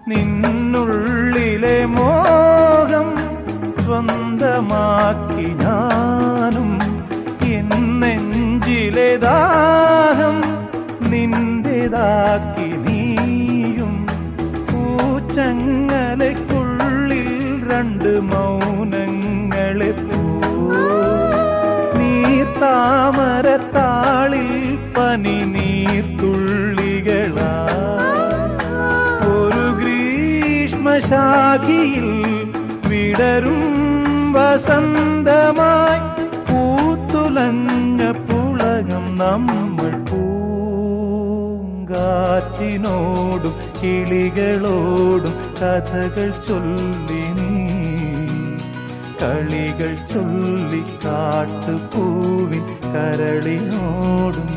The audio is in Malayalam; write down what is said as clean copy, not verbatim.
നിന്നുള്ളിലെ മോഹം സ്വന്തമാക്കി ഞാനും, എന്നെഞ്ചിലെ ദാഹം നിന്റേതാക്കി നീയും. പൂച്ചങ്ങലയ്ക്കുള്ളിൽ രണ്ട് മൗനങ്ങളെ നീർത്താമരത്താളിൽ പനി നീർത്തുള്ളികളാ. ഒരു ഗ്രീഷ്മശാഖിയിൽ വിടരും വസന്തമായി പൂത്തുലഞ്ഞ പുളകം നമ്മൾ. പൂങ്കാറ്റിനോടും കിളികളോടും കഥകൾ ചൊല്ലി നീ, കളികൾ ചൊല്ലി കാട്ടുപൂവിൻ കരളിനോടും.